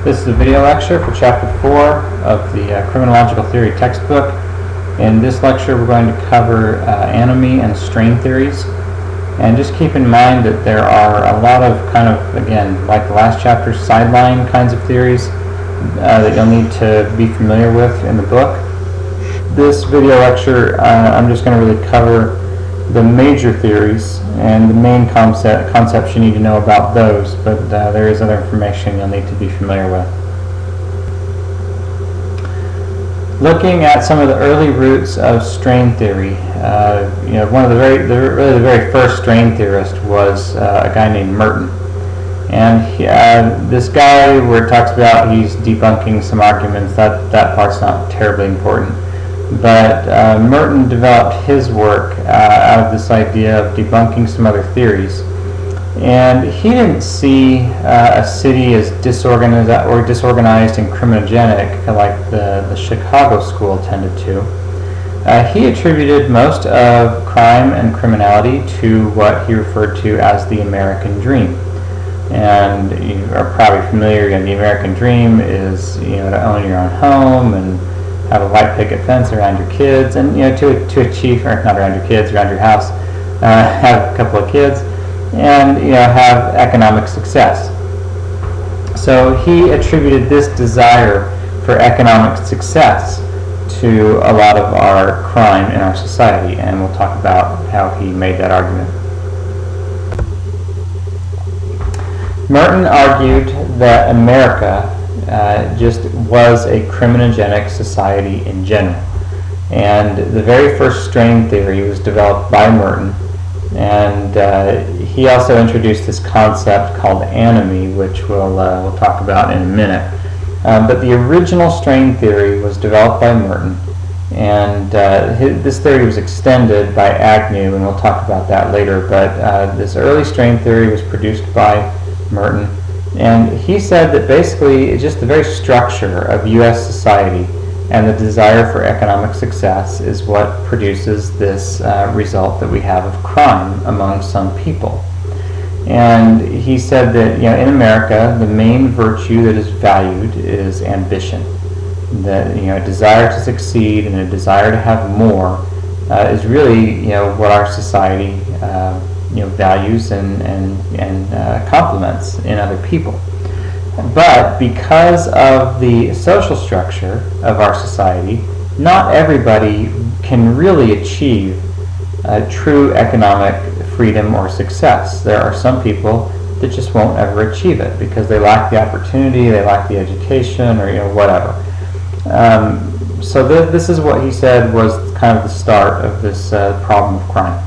This is a video lecture for Chapter 4 of the Criminological Theory textbook. In this lecture we're going to cover anomie and strain theories. And just keep in mind that there are a lot of again, like the last chapter, sideline kinds of theories that you'll need to be familiar with in the book. This video lecture, I'm just going to really cover the major theories and the main concepts you need to know about those, but there is other information you'll need to be familiar with. Looking at some of the early roots of strain theory, one of the very first strain theorists was a guy named Merton. And this guy, where it talks about he's debunking some arguments, that part's not terribly important. But Merton developed his work out of this idea of debunking some other theories. And he didn't see a city as disorganized and criminogenic like the Chicago school tended to. He attributed most of crime and criminality to what he referred to as the American dream. And you are probably familiar, the American dream is to own your own home and have a white picket fence around your kids, and to achieve, or not around your kids, around your house, have a couple of kids, and have economic success. So he attributed this desire for economic success to a lot of our crime in our society, and we'll talk about how he made that argument. Merton argued that America just was a criminogenic society in general. And the very first strain theory was developed by Merton, and he also introduced this concept called anomie, which we'll talk about in a minute. But the original strain theory was developed by Merton, and this theory was extended by Agnew, and we'll talk about that later. But this early strain theory was produced by Merton, and he said that basically just the very structure of U.S. society and the desire for economic success is what produces this result that we have of crime among some people. And he said that in America the main virtue that is valued is ambition. That a desire to succeed and a desire to have more is really what our society values and compliments in other people. But because of the social structure of our society, not everybody can really achieve true economic freedom or success. There are some people that just won't ever achieve it because they lack the opportunity, they lack the education, or whatever. So this is what he said was kind of the start of this problem of crime.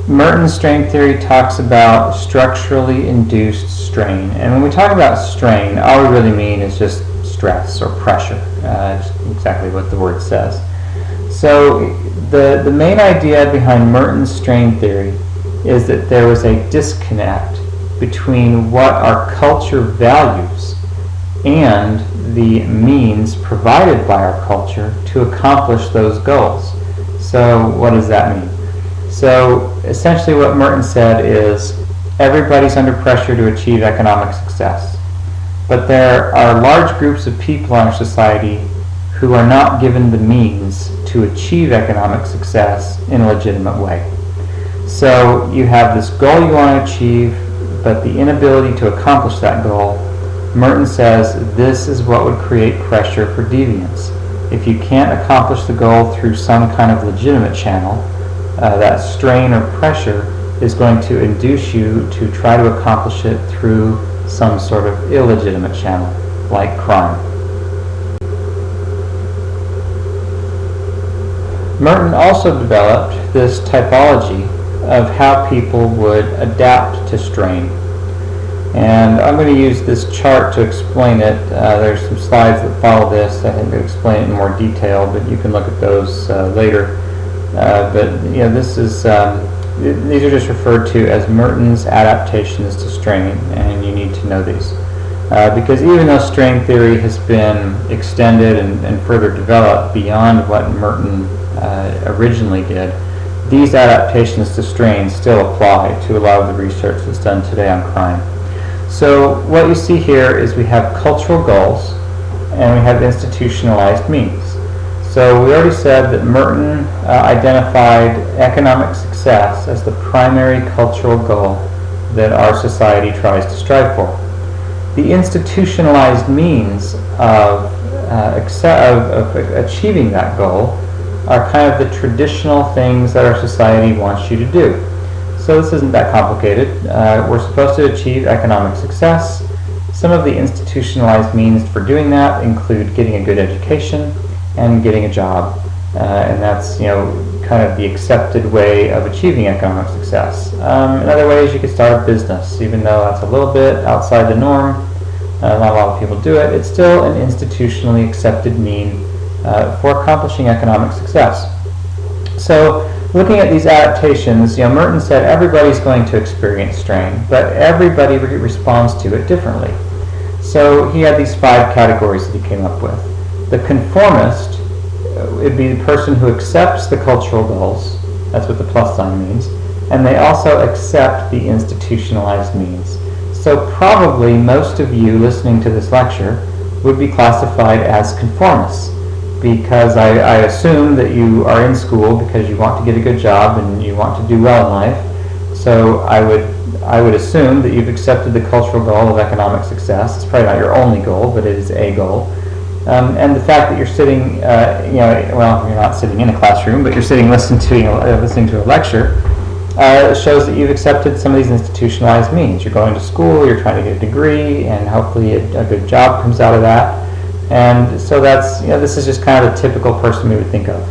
Merton's strain theory talks about structurally induced strain, and when we talk about strain, all we really mean is just stress or pressure, exactly what the word says. So the main idea behind Merton's strain theory is that there was a disconnect between what our culture values and the means provided by our culture to accomplish those goals. So what does that mean? So essentially what Merton said is everybody's under pressure to achieve economic success. But there are large groups of people in our society who are not given the means to achieve economic success in a legitimate way. So you have this goal you want to achieve, but the inability to accomplish that goal. Merton says this is what would create pressure for deviance. If you can't accomplish the goal through some kind of legitimate channel, that strain or pressure is going to induce you to try to accomplish it through some sort of illegitimate channel, like crime. Merton also developed this typology of how people would adapt to strain. And I'm going to use this chart to explain it. There's some slides that follow this. I think they explain it in more detail, but you can look at those later. This is these are just referred to as Merton's adaptations to strain, and you need to know these because even though strain theory has been extended and further developed beyond what Merton originally did, these adaptations to strain still apply to a lot of the research that's done today on crime. So what you see here is we have cultural goals and we have institutionalized means. So we already said that Merton identified economic success as the primary cultural goal that our society tries to strive for. The institutionalized means of achieving that goal are kind of the traditional things that our society wants you to do. So this isn't that complicated. We're supposed to achieve economic success. Some of the institutionalized means for doing that include getting a good education and getting a job, and that's kind of the accepted way of achieving economic success. In other ways, you could start a business, even though that's a little bit outside the norm. Not a lot of people do it. It's still an institutionally accepted mean for accomplishing economic success. So, looking at these adaptations, Merton said everybody's going to experience strain, but everybody responds to it differently. So he had these 5 categories that he came up with. The conformist would be the person who accepts the cultural goals. That's what the plus sign means. And they also accept the institutionalized means. So probably most of you listening to this lecture would be classified as conformists, because I assume that you are in school because you want to get a good job and you want to do well in life. So I would assume that you've accepted the cultural goal of economic success. It's probably not your only goal, but it is a goal. And the fact that you're sitting, you're not sitting in a classroom, but you're sitting listening to a lecture, shows that you've accepted some of these institutionalized means. You're going to school, you're trying to get a degree, and hopefully a good job comes out of that. And so that's, this is just kind of the typical person we would think of.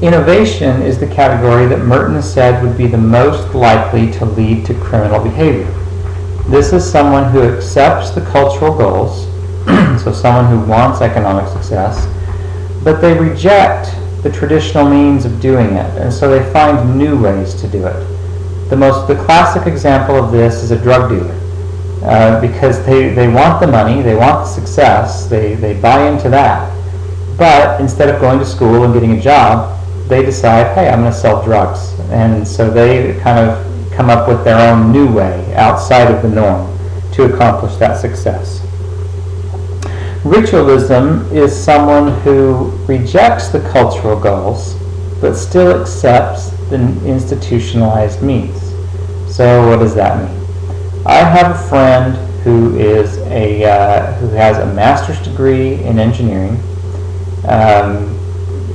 Innovation is the category that Merton said would be the most likely to lead to criminal behavior. This is someone who accepts the cultural goals, so someone who wants economic success, but they reject the traditional means of doing it, and so they find new ways to do it. The classic example of this is a drug dealer. Because they want the money, they want the success, they buy into that. But instead of going to school and getting a job, they decide, hey, I'm going to sell drugs. And so they kind of come up with their own new way outside of the norm to accomplish that success. Ritualism is someone who rejects the cultural goals but still accepts the institutionalized means. So what does that mean? I have a friend who has a master's degree in engineering.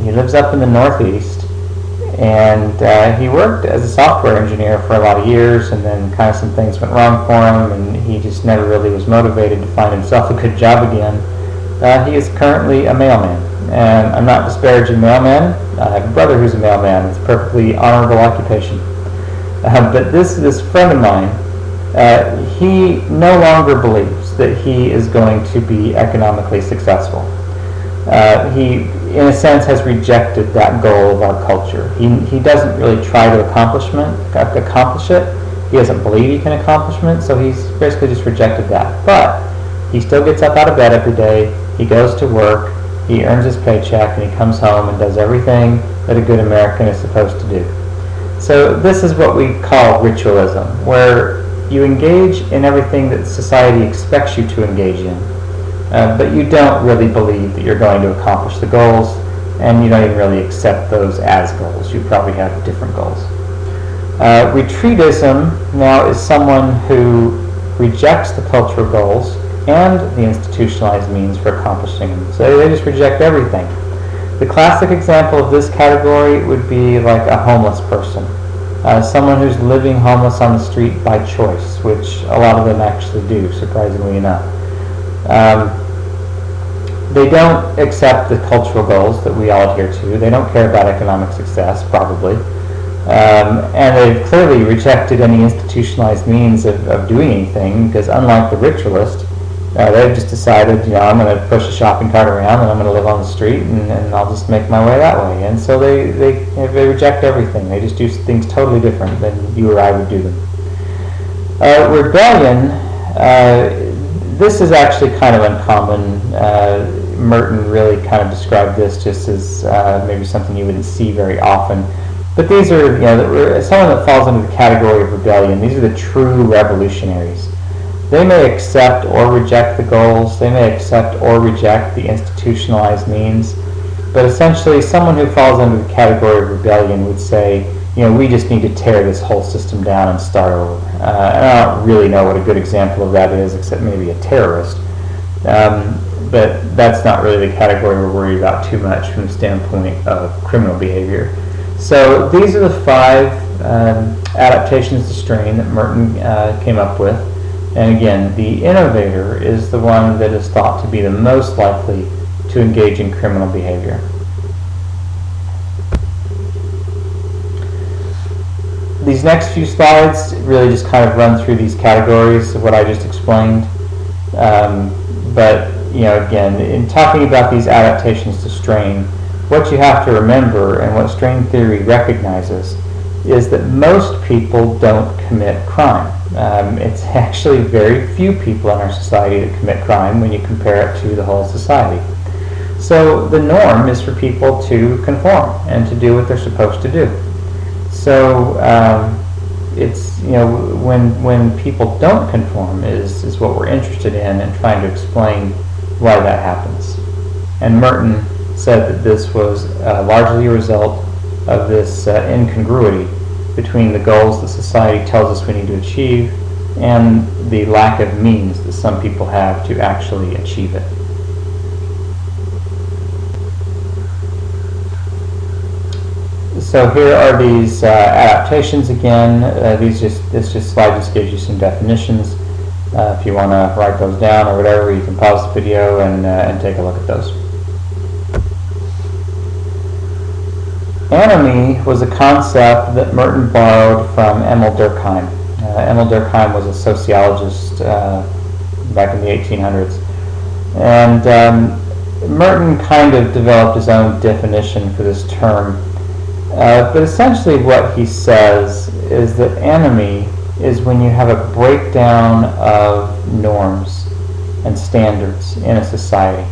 He lives up in the Northeast, and he worked as a software engineer for a lot of years, and then kind of some things went wrong for him, and he just never really was motivated to find himself a good job again. He is currently a mailman, and I'm not disparaging mailmen. I have a brother who's a mailman. It's a perfectly honorable occupation. But this friend of mine, he no longer believes that he is going to be economically successful. He, in a sense, has rejected that goal of our culture. He doesn't really try to accomplish it. He doesn't believe he can accomplish it, so he's basically just rejected that. But he still gets up out of bed every day. He goes to work. He earns his paycheck, and he comes home and does everything that a good American is supposed to do. So this is what we call ritualism, where you engage in everything that society expects you to engage in, but you don't really believe that you're going to accomplish the goals, and you don't even really accept those as goals. You probably have different goals. Retreatism now is someone who rejects the cultural goals and the institutionalized means for accomplishing them. So they just reject everything. The classic example of this category would be like a homeless person. Someone who's living homeless on the street by choice, which a lot of them actually do, surprisingly enough. They don't accept the cultural goals that we all adhere to. They don't care about economic success, probably. And they've clearly rejected any institutionalized means of doing anything, because unlike the ritualist, they've just decided, I'm going to push a shopping cart around and I'm going to live on the street and I'll just make my way that way. And so they reject everything. They just do things totally different than you or I would do them. Rebellion, this is actually kind of uncommon. Merton really kind of described this just as maybe something you wouldn't see very often. But these are, someone that falls into the category of rebellion. These are the true revolutionaries. They may accept or reject the goals. They may accept or reject the institutionalized means. But essentially, someone who falls under the category of rebellion would say, we just need to tear this whole system down and start over. And I don't really know what a good example of that is, except maybe a terrorist. But that's not really the category we're worried about too much from the standpoint of criminal behavior. So these are the 5 adaptations to strain that Merton came up with. And again, the innovator is the one that is thought to be the most likely to engage in criminal behavior. These next few slides really just kind of run through these categories of what I just explained. But again, in talking about these adaptations to strain, what you have to remember and what strain theory recognizes is that most people don't commit crime. It's actually very few people in our society that commit crime when you compare it to the whole society. So the norm is for people to conform and to do what they're supposed to do. So it's when people don't conform is what we're interested in and trying to explain why that happens. And Merton said that this was largely a result of this incongruity between the goals that society tells us we need to achieve and the lack of means that some people have to actually achieve it. So here are these adaptations again. This slide just gives you some definitions. If you want to write those down or whatever, you can pause the video and take a look at those. Anomie was a concept that Merton borrowed from Emil Durkheim. Emil Durkheim was a sociologist back in the 1800s. And Merton kind of developed his own definition for this term. But essentially what he says is that anomie is when you have a breakdown of norms and standards in a society.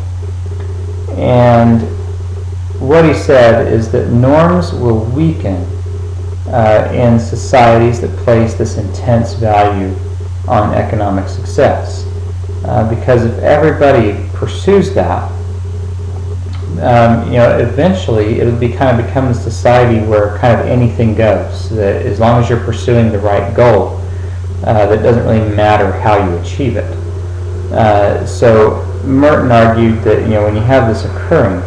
And what he said is that norms will weaken in societies that place this intense value on economic success. Because if everybody pursues that, eventually it would become a society where kind of anything goes. That as long as you're pursuing the right goal, that doesn't really matter how you achieve it. So Merton argued that when you have this occurring,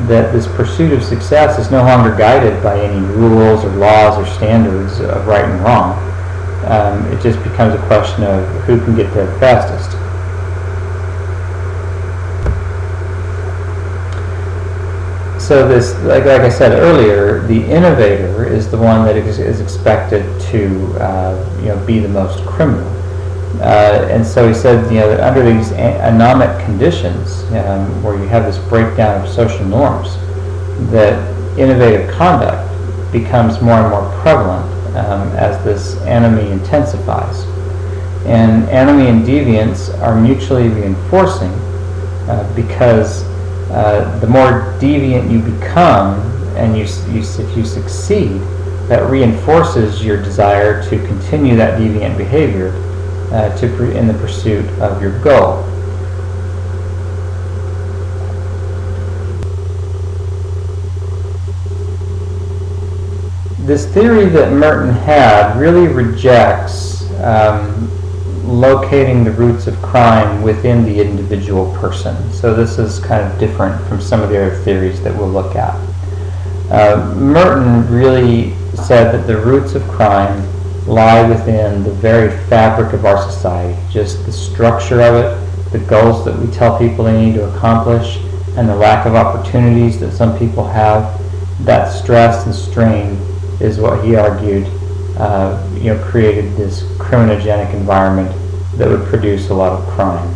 that this pursuit of success is no longer guided by any rules or laws or standards of right and wrong. It just becomes a question of who can get there fastest. So this, like I said earlier, the innovator is the one that is expected to be the most criminal. And so he said, that under these anomic conditions, where you have this breakdown of social norms, that innovative conduct becomes more and more prevalent as this anomie intensifies. And anomie and deviance are mutually reinforcing because the more deviant you become, and if you succeed, that reinforces your desire to continue that deviant behavior in the pursuit of your goal. This theory that Merton had really rejects locating the roots of crime within the individual person. So this is kind of different from some of the other theories that we'll look at. Merton really said that the roots of crime lie within the very fabric of our society, just the structure of it, the goals that we tell people they need to accomplish, and the lack of opportunities that some people have. That stress and strain is what he argued created this criminogenic environment that would produce a lot of crime.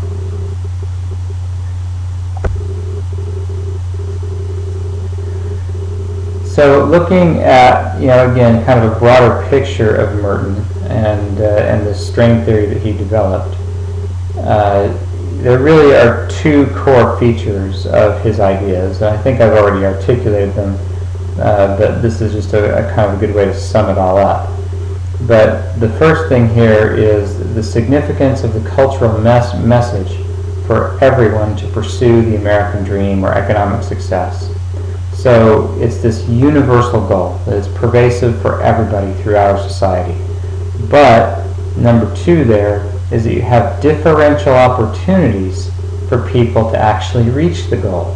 So looking at, again, kind of a broader picture of Merton and the strain theory that he developed, there really are two core features of his ideas, and I think I've already articulated them but this is just a kind of a good way to sum it all up. But the first thing here is the significance of the cultural message for everyone to pursue the American dream or economic success. So it's this universal goal that is pervasive for everybody throughout our society. But number two there is that you have differential opportunities for people to actually reach the goal.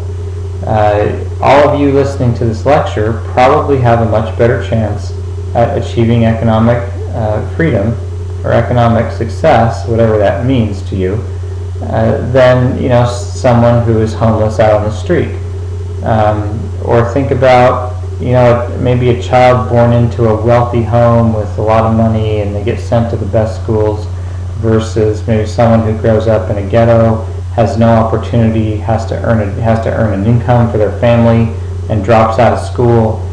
All of you listening to this lecture probably have a much better chance at achieving economic freedom or economic success, whatever that means to you, than someone who is homeless out on the street. Or think about maybe a child born into a wealthy home with a lot of money and they get sent to the best schools, versus maybe someone who grows up in a ghetto, has no opportunity, has to earn an income for their family, and drops out of school.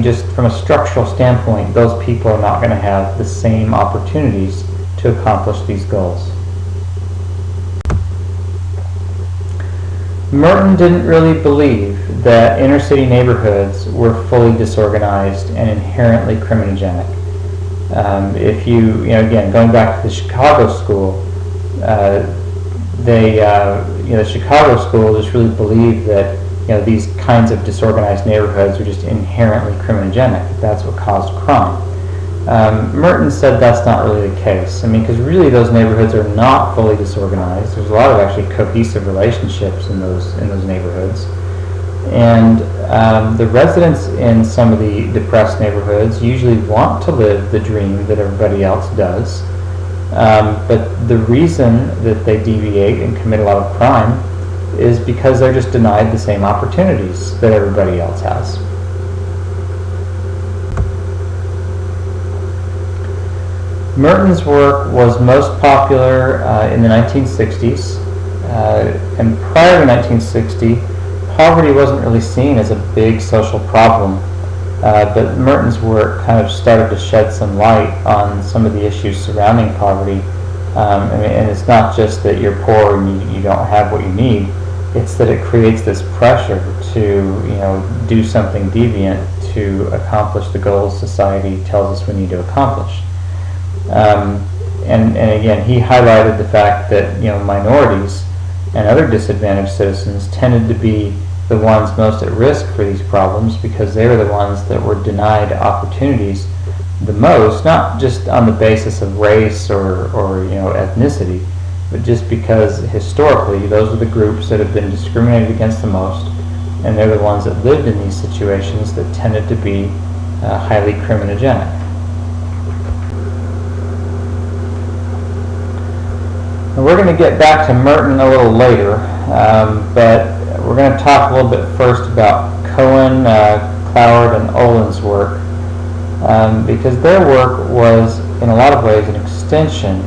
Just from a structural standpoint, those people are not going to have the same opportunities to accomplish these goals. Merton didn't really believe that inner city neighborhoods were fully disorganized and inherently criminogenic. If you, again, going back to the Chicago school, the Chicago school just really believed that these kinds of disorganized neighborhoods were just inherently criminogenic. That's what caused crime. Merton said that's not really the case. Because really those neighborhoods are not fully disorganized. There's a lot of actually cohesive relationships in those neighborhoods. And the residents in some of the depressed neighborhoods usually want to live the dream that everybody else does. But the reason that they deviate and commit a lot of crime is because they're just denied the same opportunities that everybody else has. Merton's work was most popular in the 1960s, and prior to 1960, poverty wasn't really seen as a big social problem, but Merton's work kind of started to shed some light on some of the issues surrounding poverty. And it's not just that you're poor and you don't have what you need, it's that it creates this pressure to do something deviant to accomplish the goals society tells us we need to accomplish. And again, he highlighted the fact that minorities and other disadvantaged citizens tended to be the ones most at risk for these problems because they were the ones that were denied opportunities the most, not just on the basis of race or ethnicity, but just because historically those are the groups that have been discriminated against the most, and they're the ones that lived in these situations that tended to be highly criminogenic. And we're going to get back to Merton a little later, but we're going to talk a little bit first about Cohen, Cloward, and Olin's work, because their work was in a lot of ways an extension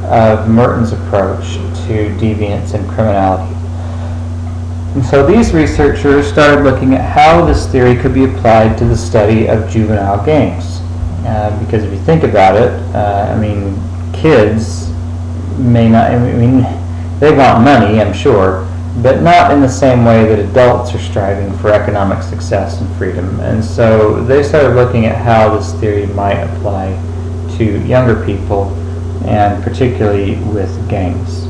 of Merton's approach to deviance and criminality. And so these researchers started looking at how this theory could be applied to the study of juvenile gangs. Because if you think about it, kids may not, they want money, I'm sure, but not in the same way that adults are striving for economic success and freedom. And so they started looking at how this theory might apply to younger people, and particularly with gangs.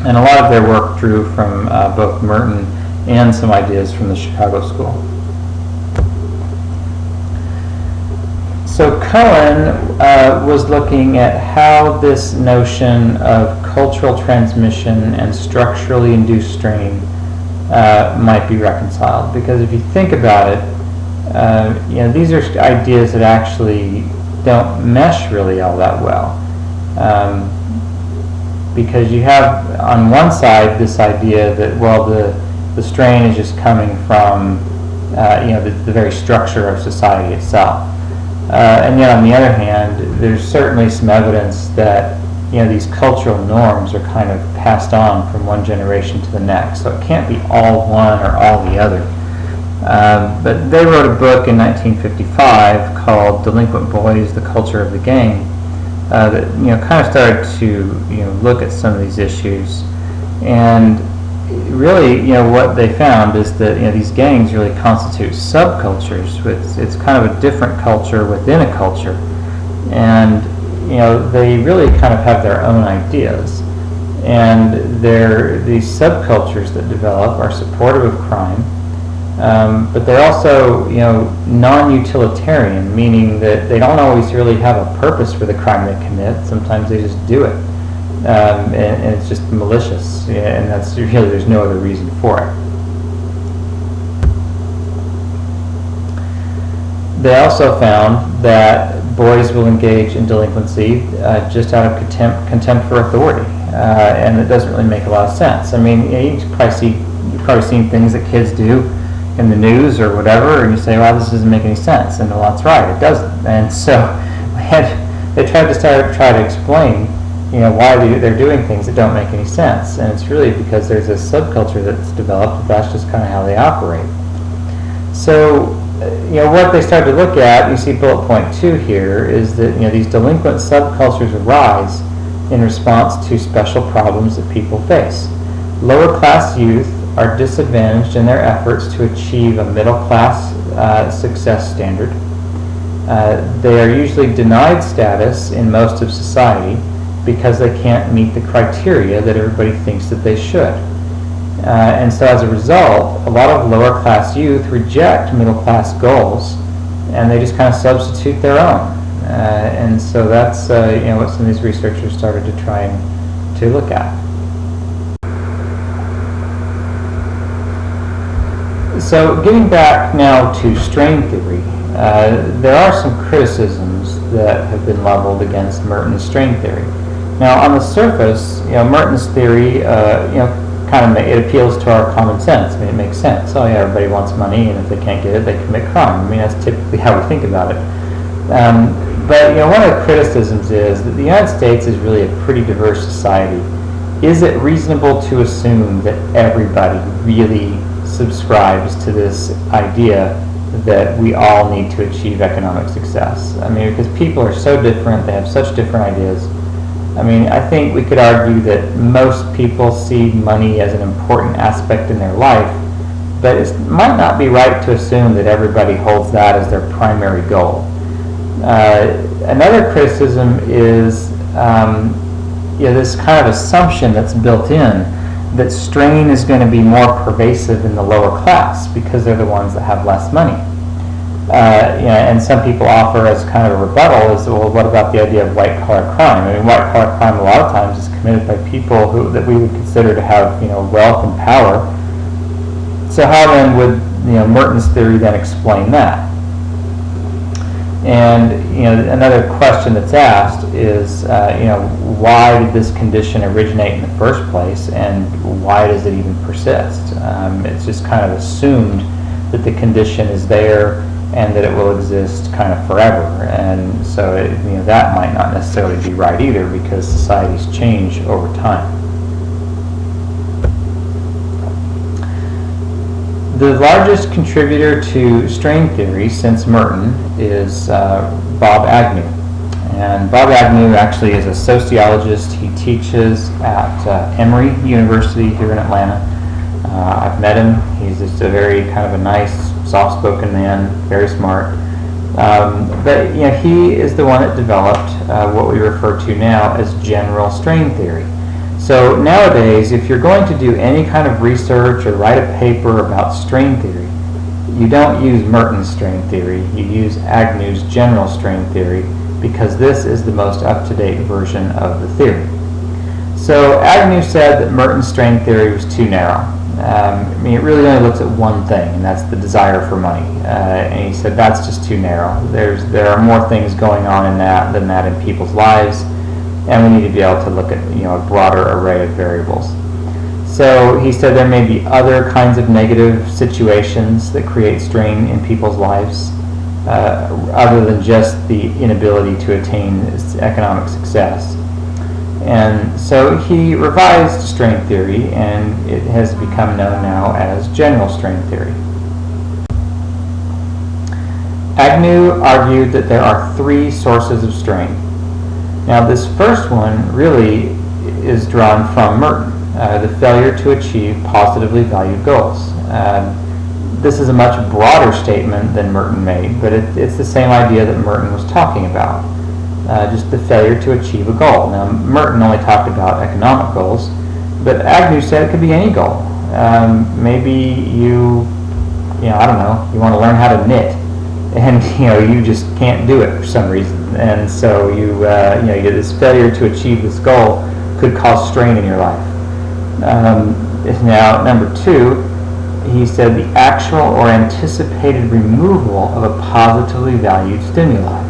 And a lot of their work drew from both Merton and some ideas from the Chicago School. So Cohen was looking at how this notion of cultural transmission and structurally induced strain might be reconciled. Because if you think about it, these are ideas that actually don't mesh really all that well. Because you have on one side this idea that, well, the strain is just coming from the very structure of society itself. And yet on the other hand, there's certainly some evidence that these cultural norms are kind of passed on from one generation to the next. So it can't be all one or all the other. But they wrote a book in 1955 called Delinquent Boys, The Culture of the Gang, that kind of started to look at some of these issues. And really, what they found is that these gangs really constitute subcultures. It's kind of a different culture within a culture, and they really kind of have their own ideas, and these subcultures that develop are supportive of crime, but they're also non-utilitarian, meaning that they don't always really have a purpose for the crime they commit. Sometimes they just do it. And it's just malicious, and that's really, there's no other reason for it. They also found that boys will engage in delinquency just out of contempt for authority, and it doesn't really make a lot of sense. I mean, you've probably seen things that kids do in the news or whatever, and you say, well, this doesn't make any sense, and well, that's right, it doesn't. And so they tried to try to explain why they're doing things that don't make any sense, and it's really because there's a subculture that's developed. That's just kind of how they operate. So, what they started to look at, you see bullet point 2 here, is that these delinquent subcultures arise in response to special problems that people face. Lower class youth are disadvantaged in their efforts to achieve a middle class success standard. They are usually denied status in most of society because they can't meet the criteria that everybody thinks that they should. And so as a result, a lot of lower class youth reject middle class goals, and they just kind of substitute their own. And so that's what some of these researchers started to try and to look at. So getting back now to strain theory, there are some criticisms that have been leveled against Merton's strain theory. Now, on the surface, Merton's theory, it appeals to our common sense. I mean, it makes sense. Oh, yeah, everybody wants money, and if they can't get it, they commit crime. I mean, that's typically how we think about it. But one of the criticisms is that the United States is really a pretty diverse society. Is it reasonable to assume that everybody really subscribes to this idea that we all need to achieve economic success? I mean, because people are so different, they have such different ideas. I mean, I think we could argue that most people see money as an important aspect in their life, but it might not be right to assume that everybody holds that as their primary goal. Another criticism is this kind of assumption that's built in that strain is going to be more pervasive in the lower class because they're the ones that have less money. And some people offer as kind of a rebuttal is, well, what about the idea of white-collar crime? I mean, white-collar crime a lot of times is committed by people that we would consider to have, wealth and power. So how then would, Merton's theory then explain that? And, another question that's asked is, why did this condition originate in the first place, and why does it even persist? It's just kind of assumed that the condition is there and that it will exist kind of forever, and so that might not necessarily be right either, because societies change over time. The largest contributor to strain theory since Merton is Bob Agnew, and Bob Agnew actually is a sociologist. He teaches at Emory University here in Atlanta. I've met him. He's just a very kind of a nice, soft-spoken man, very smart. But he is the one that developed what we refer to now as general strain theory. So nowadays, if you're going to do any kind of research or write a paper about strain theory, you don't use Merton's strain theory. You use Agnew's general strain theory, because this is the most up-to-date version of the theory. So Agnew said that Merton's strain theory was too narrow. It really only looks at one thing, and that's the desire for money. And he said that's just too narrow. There are more things going on in that than that in people's lives, and we need to be able to look at a broader array of variables. So he said there may be other kinds of negative situations that create strain in people's lives, other than just the inability to attain economic success. And so he revised strain theory, and it has become known now as general strain theory. Agnew argued that there are three sources of strain. Now, this first one really is drawn from Merton. the failure to achieve positively valued goals. This is a much broader statement than Merton made, but it's the same idea that Merton was talking about, just the failure to achieve a goal. Now, Merton only talked about economic goals, but Agnew said it could be any goal. Maybe you I don't know, you want to learn how to knit, and you just can't do it for some reason, and so this failure to achieve this goal could cause strain in your life. Now, number 2, he said the actual or anticipated removal of a positively valued stimuli.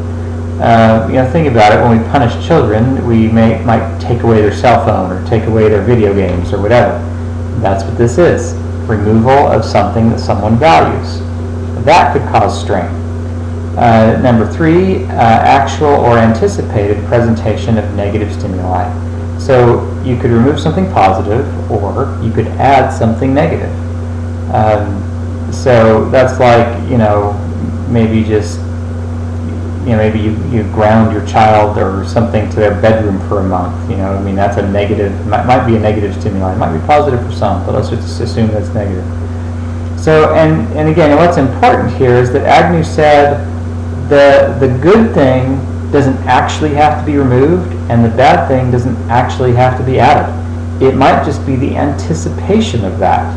Think about it. When we punish children, we might take away their cell phone or take away their video games or whatever. That's what this is. Removal of something that someone values. That could cause strain. Number 3, actual or anticipated presentation of negative stimuli. So you could remove something positive, or you could add something negative. So that's like, maybe just, maybe you ground your child or something to their bedroom for a month. That's a negative, might be a negative stimuli. It might be positive for some, but let's just assume that's negative. So, and again, what's important here is that Agnew said the good thing doesn't actually have to be removed, and the bad thing doesn't actually have to be added. It might just be the anticipation of that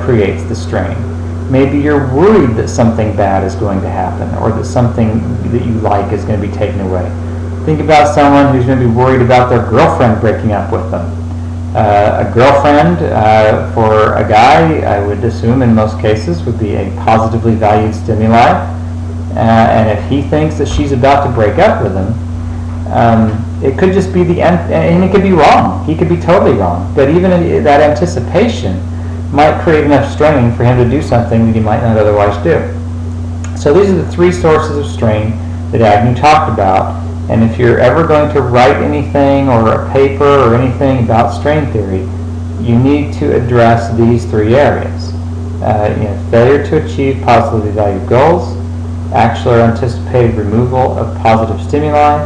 creates the strain. Maybe you're worried that something bad is going to happen, or that something that you like is going to be taken away. Think about someone who's going to be worried about their girlfriend breaking up with them. A girlfriend, for a guy, I would assume in most cases, would be a positively valued stimuli. And if he thinks that she's about to break up with him, it could just be and it could be wrong. He could be totally wrong. But even that anticipation might create enough strain for him to do something that he might not otherwise do. So these are the 3 sources of strain that Agnew talked about. And if you're ever going to write anything or a paper or anything about strain theory, you need to address these 3 areas. Failure to achieve positively valued goals, actual or anticipated removal of positive stimuli,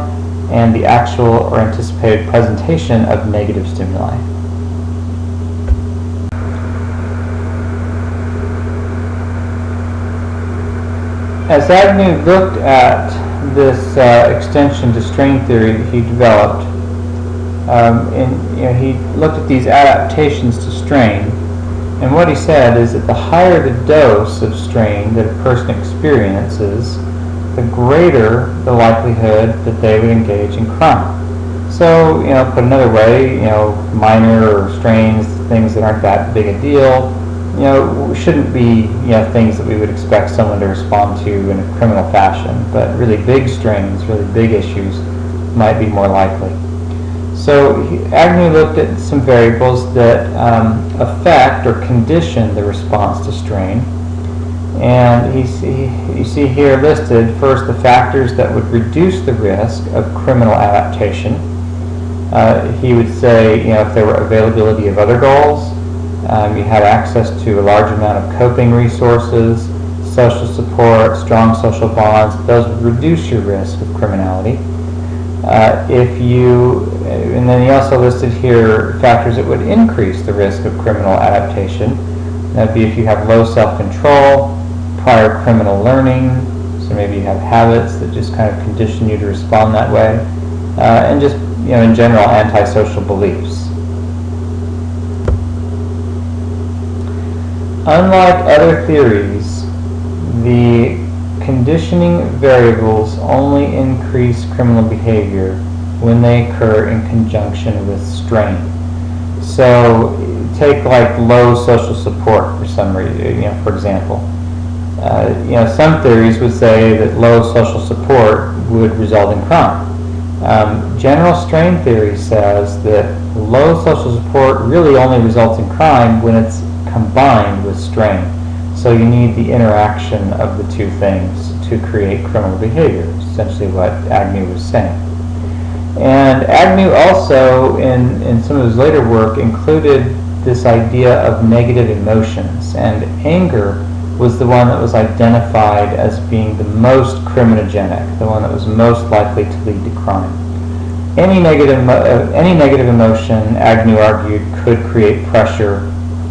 and the actual or anticipated presentation of negative stimuli. As Agnew looked at this extension to strain theory that he developed, he looked at these adaptations to strain, and what he said is that the higher the dose of strain that a person experiences, the greater the likelihood that they would engage in crime. So, put another way, minor strains, things that aren't that big a deal, shouldn't be, things that we would expect someone to respond to in a criminal fashion. But really big strains, really big issues might be more likely. So Agnew looked at some variables that affect or condition the response to strain. And you see here listed first the factors that would reduce the risk of criminal adaptation. He would say, if there were availability of other goals, you had access to a large amount of coping resources, social support, strong social bonds, those would reduce your risk of criminality. And then he also listed here factors that would increase the risk of criminal adaptation. That would be if you have low self-control, prior criminal learning, so maybe you have habits that just kind of condition you to respond that way, and just, in general, antisocial beliefs. Unlike other theories, the conditioning variables only increase criminal behavior when they occur in conjunction with strain. So take like low social support for some reason, for example. Some theories would say that low social support would result in crime. General strain theory says that low social support really only results in crime when it's combined with strain. So you need the interaction of the 2 things to create criminal behavior, essentially what Agnew was saying. And Agnew also, in some of his later work, included this idea of negative emotions, and anger was the one that was identified as being the most criminogenic, the one that was most likely to lead to crime. Any negative emotion, Agnew argued, could create pressure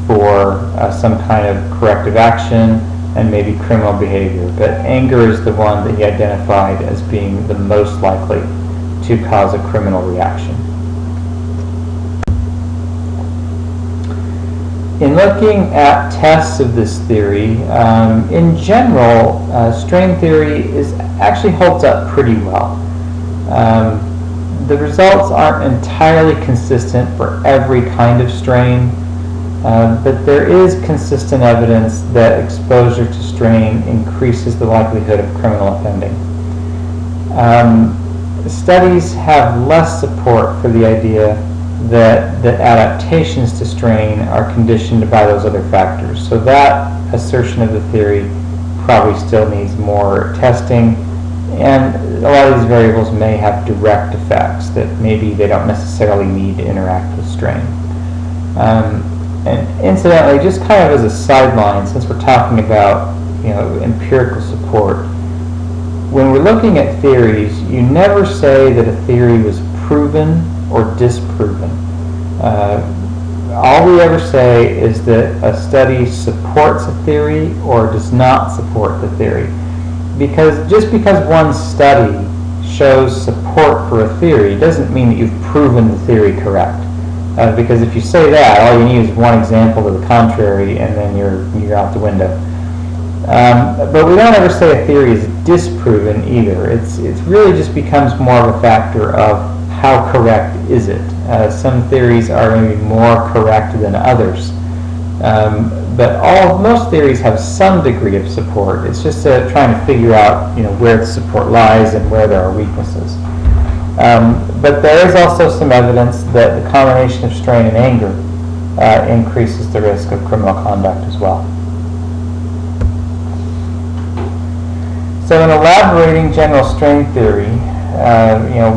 for some kind of corrective action and maybe criminal behavior, but anger is the one that he identified as being the most likely to cause a criminal reaction. In looking at tests of this theory, in general, strain theory actually holds up pretty well. The results aren't entirely consistent for every kind of strain, but there is consistent evidence that exposure to strain increases the likelihood of criminal offending. Studies have less support for the idea that adaptations to strain are conditioned by those other factors. So that assertion of the theory probably still needs more testing, and a lot of these variables may have direct effects that maybe they don't necessarily need to interact with strain. And incidentally, just kind of as a sideline, since we're talking about empirical support, when we're looking at theories, you never say that a theory was proven or disproven. All we ever say is that a study supports a theory or does not support the theory. Because just because one study shows support for a theory doesn't mean that you've proven the theory correct. Because if you say that, all you need is one example to the contrary, and then you're out the window. But we don't ever say a theory is disproven either. It really just becomes more of a factor of how correct is it. Some theories are maybe more correct than others. But most theories have some degree of support. It's just trying to figure out where the support lies and where there are weaknesses. But there is also some evidence that the combination of strain and anger increases the risk of criminal conduct as well. So in elaborating general strain theory,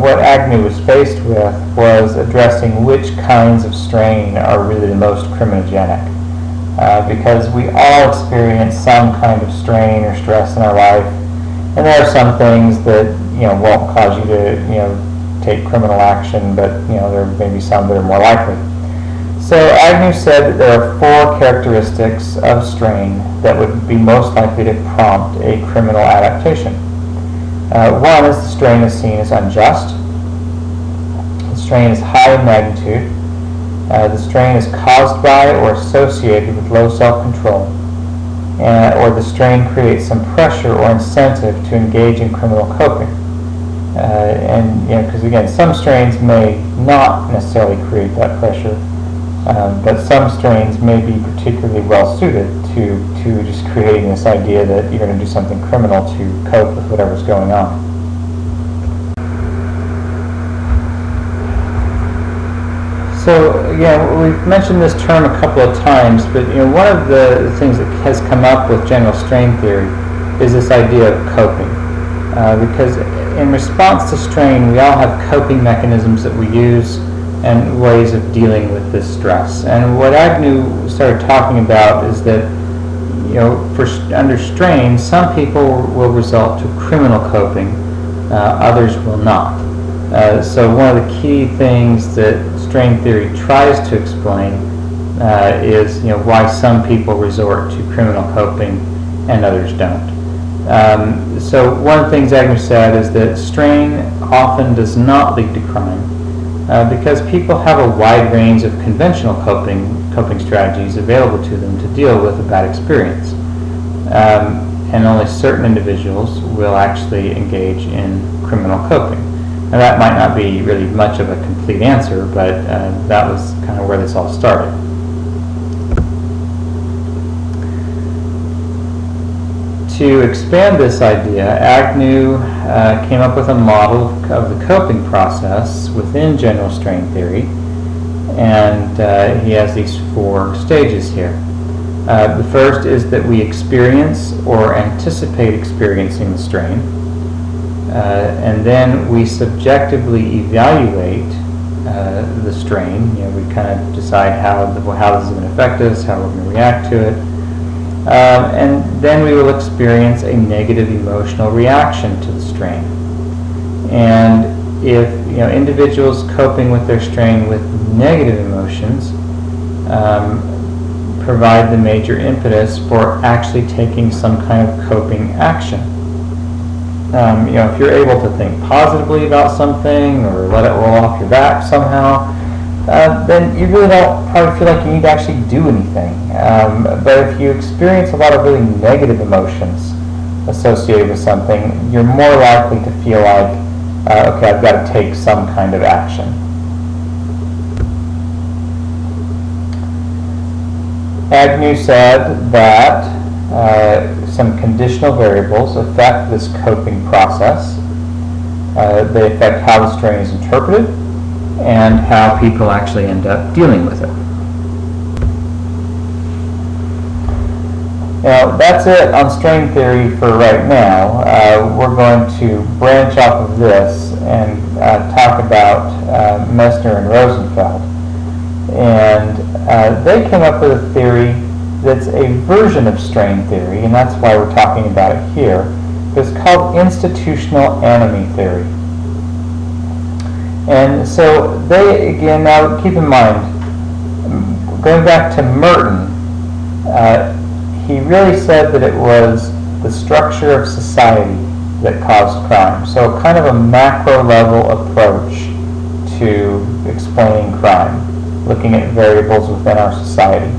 what Agnew was faced with was addressing which kinds of strain are really the most criminogenic. Because we all experience some kind of strain or stress in our life, and there are some things that won't cause you to take criminal action, but there may be some that are more likely. So Agnew said that there are 4 characteristics of strain that would be most likely to prompt a criminal adaptation. One is the strain is seen as unjust. The strain is high in magnitude. The strain is caused by or associated with low self-control, or the strain creates some pressure or incentive to engage in criminal coping. Because again, some strains may not necessarily create that pressure, but some strains may be particularly well suited to just creating this idea that you're going to do something criminal to cope with whatever's going on. So again, we've mentioned this term a couple of times, but one of the things that has come up with general strain theory is this idea of coping. Because in response to strain, we all have coping mechanisms that we use and ways of dealing with this stress. And what Agnew started talking about is that under strain, some people will result to criminal coping, others will not. So one of the key things that strain theory tries to explain is why some people resort to criminal coping and others don't. So one of the things Agnew said is that strain often does not lead to crime because people have a wide range of conventional coping strategies available to them to deal with a bad experience. And only certain individuals will actually engage in criminal coping. Now that might not be really much of a complete answer, but that was kind of where this all started. To expand this idea, Agnew came up with a model of the coping process within general strain theory, and he has these 4 stages here. The first is that we experience or anticipate experiencing the strain, and then we subjectively evaluate the strain. We kind of decide how this is going to affect us, how we're going to react to it. And then we will experience a negative emotional reaction to the strain. And if individuals coping with their strain with negative emotions provide the major impetus for actually taking some kind of coping action. If you're able to think positively about something or let it roll off your back somehow, then you really don't probably feel like you need to actually do anything. But if you experience a lot of really negative emotions associated with something, you're more likely to feel like, okay, I've got to take some kind of action. Agnew said that some conditional variables affect this coping process. They affect how the strain is interpreted and how people actually end up dealing with it. Now, that's it on strain theory for right now. We're going to branch off of this and talk about Messner and Rosenfeld. And they came up with a theory that's a version of strain theory, and that's why we're talking about it here. It's called Institutional-Anomie theory. And so they, again, now keep in mind, going back to Merton, he really said that it was the structure of society that caused crime. So kind of a macro level approach to explaining crime, looking at variables within our society.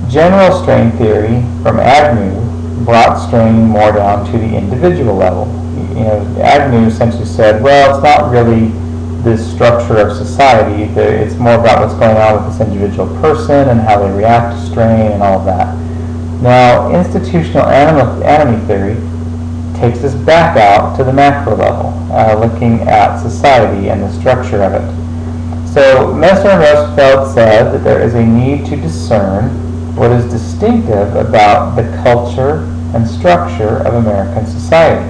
General strain theory from Agnew brought strain more down to the individual level. Agnew essentially said, well, it's not really this structure of society, it's more about what's going on with this individual person and how they react to strain and all of that. Now, institutional-anomie theory takes us back out to the macro level, looking at society and the structure of it. So Messner and Rosenfeld said that there is a need to discern what is distinctive about the culture and structure of American society.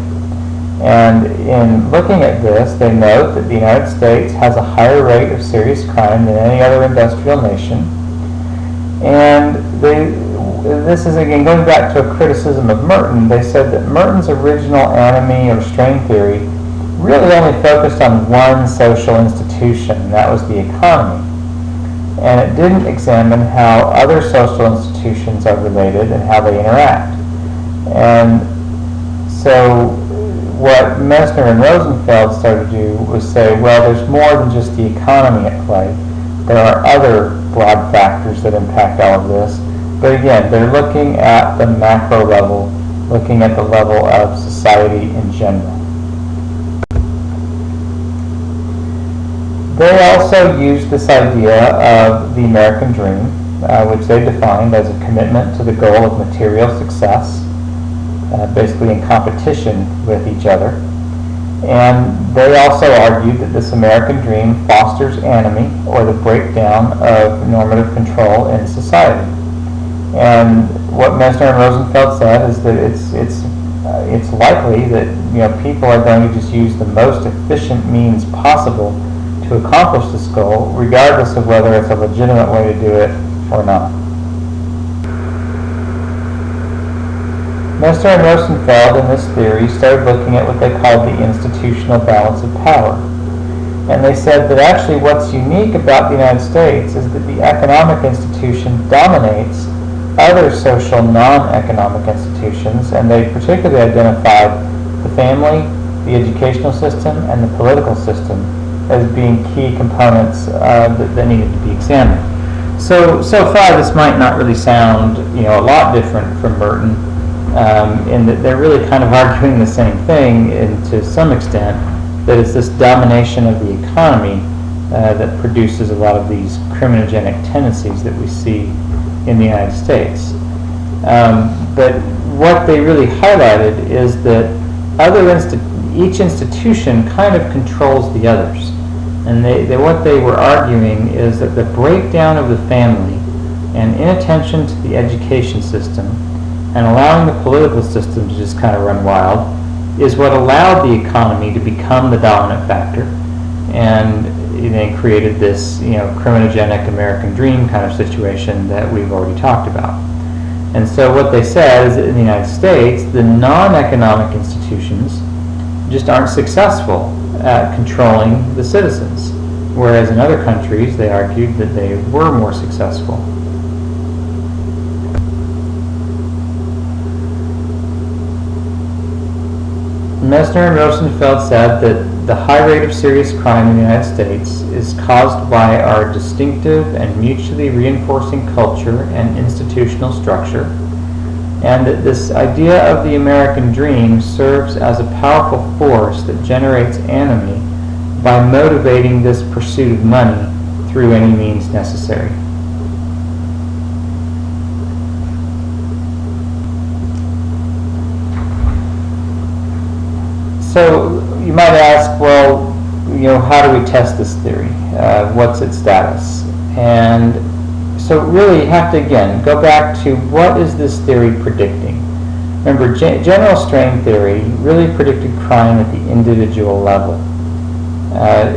And in looking at this, they note that the United States has a higher rate of serious crime than any other industrial nation. And this is, again, going back to a criticism of Merton. They said that Merton's original anomie or strain theory really only focused on one social institution, and that was the economy. And it didn't examine how other social institutions are related and how they interact. And so what Messner and Rosenfeld started to do was say, well, there's more than just the economy at play. There are other broad factors that impact all of this. But again, they're looking at the macro level, looking at the level of society in general. They also used this idea of the American dream, which they defined as a commitment to the goal of material success, basically in competition with each other. And they also argued that this American dream fosters anomie, or the breakdown of normative control in society. And what Messner and Rosenfeld said is that it's likely that people are going to just use the most efficient means possible to accomplish this goal, regardless of whether it's a legitimate way to do it or not. Messner and Rosenfeld in this theory started looking at what they called the institutional balance of power. And they said that actually what's unique about the United States is that the economic institution dominates other social non-economic institutions, and they particularly identified the family, the educational system, and the political system as being key components that needed to be examined. So far this might not really sound a lot different from Merton, in that they're really kind of arguing the same thing, and to some extent that it's this domination of the economy that produces a lot of these criminogenic tendencies that we see in the United States. But what they really highlighted is that each institution kind of controls the others. And what they were arguing is that the breakdown of the family and inattention to the education system and allowing the political system to just kind of run wild is what allowed the economy to become the dominant factor, and they created this criminogenic American dream kind of situation that we've already talked about. And so what they said is that in the United States, the non-economic institutions just aren't successful at controlling the citizens, whereas in other countries they argued that they were more successful. Messner and Rosenfeld said that the high rate of serious crime in the United States is caused by our distinctive and mutually reinforcing culture and institutional structure, and that this idea of the American dream serves as a powerful force that generates anomie by motivating this pursuit of money through any means necessary. So you might ask, well, how do we test this theory? What's its status? And so really you have to, again, go back to what is this theory predicting? Remember, general strain theory really predicted crime at the individual level.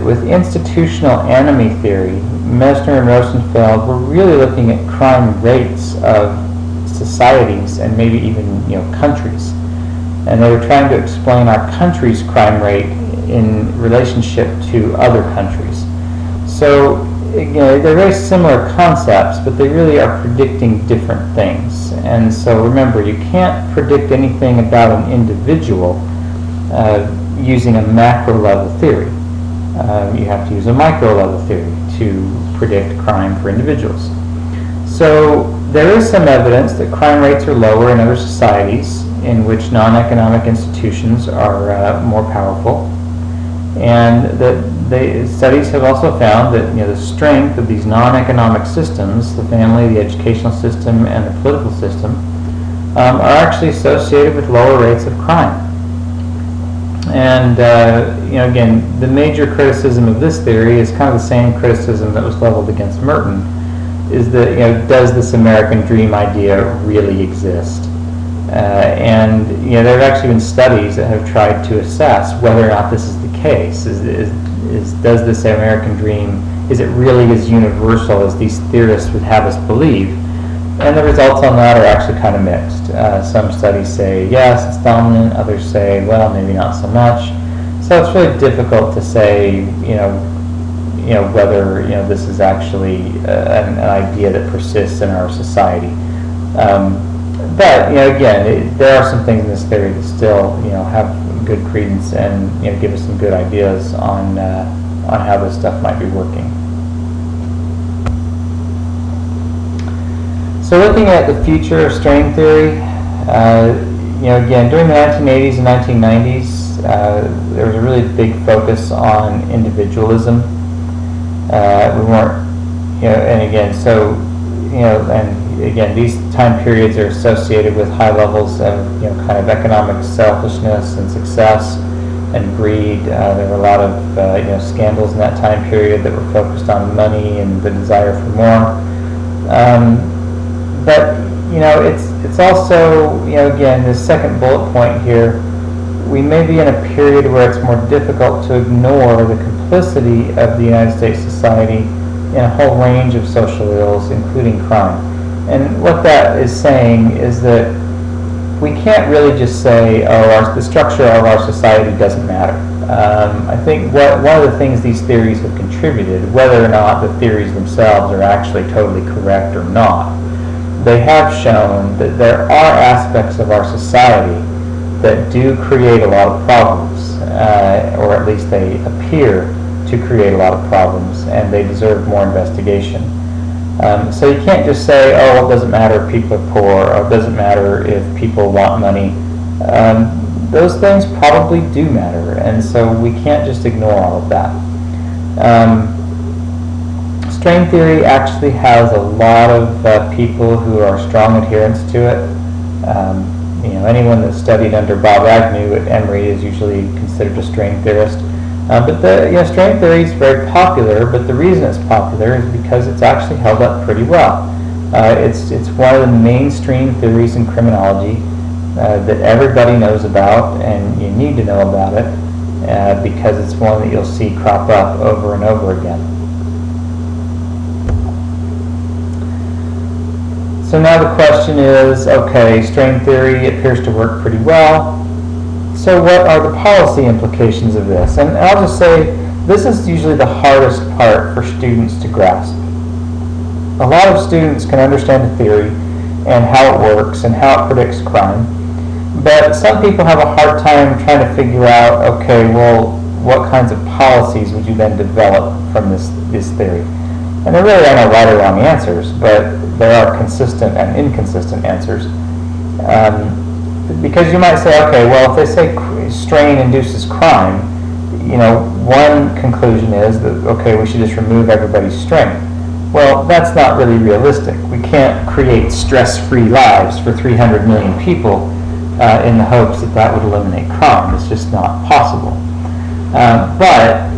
With institutional-anomie theory, Messner and Rosenfeld were really looking at crime rates of societies and maybe even countries. And they were trying to explain our country's crime rate in relationship to other countries. So they're very similar concepts, but they really are predicting different things. And so remember, you can't predict anything about an individual using a macro level theory. You have to use a micro level theory to predict crime for individuals. So there is some evidence that crime rates are lower in other societies in which non-economic institutions are more powerful, and that studies have also found that the strength of these non-economic systems, the family, the educational system, and the political system, are actually associated with lower rates of crime. And again, the major criticism of this theory is kind of the same criticism that was leveled against Merton, is that does this American dream idea really exist? And there have actually been studies that have tried to assess whether or not this is the case. Does this American dream, is it really as universal as these theorists would have us believe? And the results on that are actually kind of mixed. Some studies say yes, it's dominant. Others say, well, maybe not so much. So it's really difficult to say, whether this is actually an idea that persists in our society. But again, there are some things in this theory that still have good credence and give us some good ideas on how this stuff might be working. So looking at the future of strain theory, again, during the 1980s and 1990s, there was a really big focus on individualism. We weren't, and again, so and again, these time periods are associated with high levels of kind of economic selfishness and success and greed. There were a lot of scandals in that time period that were focused on money and the desire for more. But it's also again, this second bullet point here, we may be in a period where it's more difficult to ignore the complicity of the United States society in a whole range of social ills, including crime. And what that is saying is that we can't really just say, the structure of our society doesn't matter. I think one of the things these theories have contributed, whether or not the theories themselves are actually totally correct or not, they have shown that there are aspects of our society that do create a lot of problems, or at least they appear to create a lot of problems, and they deserve more investigation. So you can't just say, it doesn't matter if people are poor, or it doesn't matter if people want money. Those things probably do matter, and so we can't just ignore all of that. Strain theory actually has a lot of people who are strong adherents to it. Anyone that studied under Bob Agnew at Emory is usually considered a strain theorist. But strain theory is very popular, but the reason it's popular is because it's actually held up pretty well. It's one of the mainstream theories in criminology that everybody knows about, and you need to know about it because it's one that you'll see crop up over and over again. So now the question is, okay, strain theory appears to work pretty well. So what are the policy implications of this? And I'll just say this is usually the hardest part for students to grasp. A lot of students can understand the theory and how it works and how it predicts crime, but some people have a hard time trying to figure out, okay, well, what kinds of policies would you then develop from this theory? And there really are no right or wrong answers, but there are consistent and inconsistent answers. Because you might say, okay, well, if they say strain induces crime, one conclusion is that, okay, we should just remove everybody's strain. Well, that's not really realistic. We can't create stress-free lives for 300 million people in the hopes that that would eliminate crime. It's just not possible. But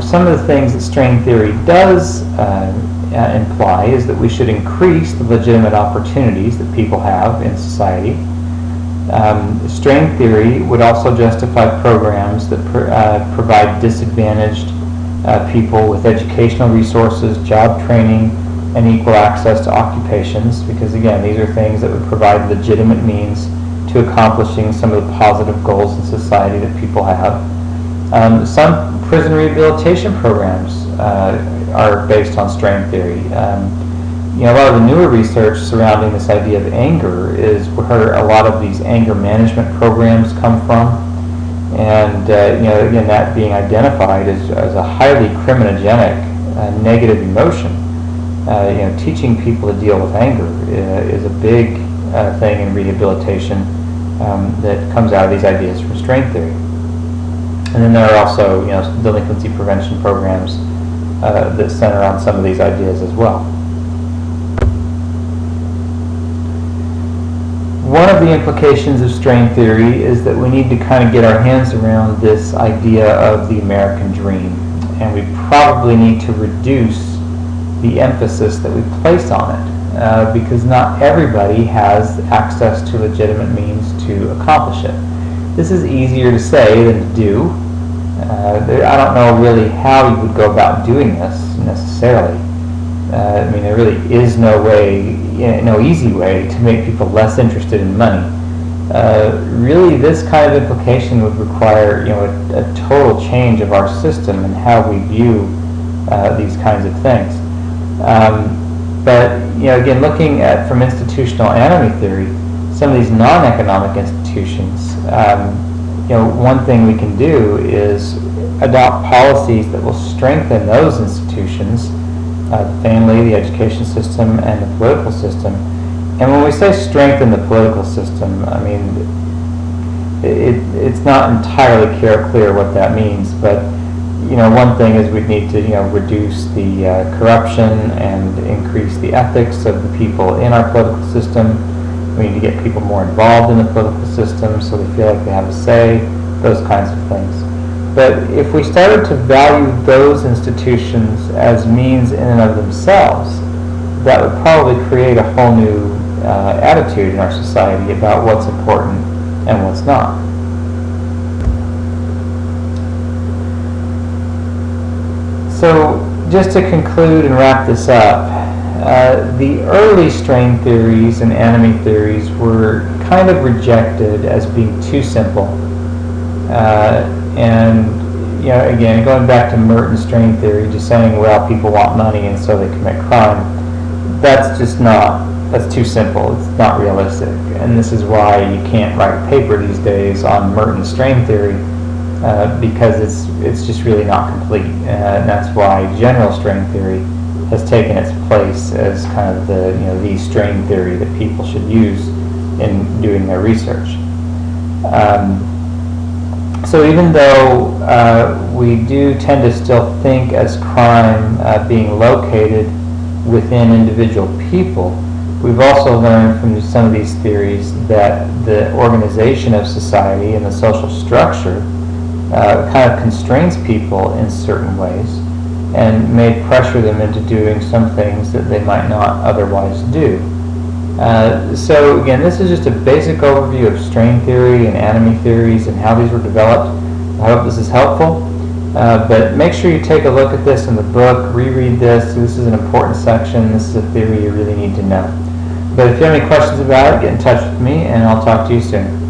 some of the things that strain theory does imply is that we should increase the legitimate opportunities that people have in society. Strain theory would also justify programs that provide disadvantaged people with educational resources, job training, and equal access to occupations, because again, these are things that would provide legitimate means to accomplishing some of the positive goals in society that people have. Some prison rehabilitation programs are based on strain theory. A lot of the newer research surrounding this idea of anger is where a lot of these anger management programs come from. And again, that being identified as a highly criminogenic negative emotion. Teaching people to deal with anger is a big thing in rehabilitation that comes out of these ideas from strain theory. And then there are also delinquency prevention programs that center on some of these ideas as well. One of the implications of strain theory is that we need to kind of get our hands around this idea of the American dream, and we probably need to reduce the emphasis that we place on it, because not everybody has access to legitimate means to accomplish it. This is easier to say than to do. I don't know really how you would go about doing this necessarily. There really is no easy way to make people less interested in money. Really, this kind of implication would require, a total change of our system and how we view these kinds of things. But again, looking at from institutional-anomie theory, some of these non-economic institutions, one thing we can do is adopt policies that will strengthen those institutions. The family, the education system, and the political system. And when we say strengthen the political system, it's not entirely clear what that means, but one thing is we'd need to reduce the corruption and increase the ethics of the people in our political system. We need to get people more involved in the political system so they feel like they have a say, those kinds of things. But if we started to value those institutions as means in and of themselves, that would probably create a whole new attitude in our society about what's important and what's not. So just to conclude and wrap this up, the early strain theories and anomie theories were kind of rejected as being too simple. Again, going back to Merton's strain theory, just saying, well, people want money and so they commit crime, that's too simple. It's not realistic. And this is why you can't write a paper these days on Merton's strain theory, because it's just really not complete. And that's why general strain theory has taken its place as kind of the strain theory that people should use in doing their research. So even though we do tend to still think as crime being located within individual people, we've also learned from some of these theories that the organization of society and the social structure kind of constrains people in certain ways and may pressure them into doing some things that they might not otherwise do. So again, this is just a basic overview of strain theory and anomie theories and how these were developed. I hope this is helpful, but make sure you take a look at this in the book, reread this. This is an important section. This is a theory you really need to know. But if you have any questions about it, get in touch with me and I'll talk to you soon.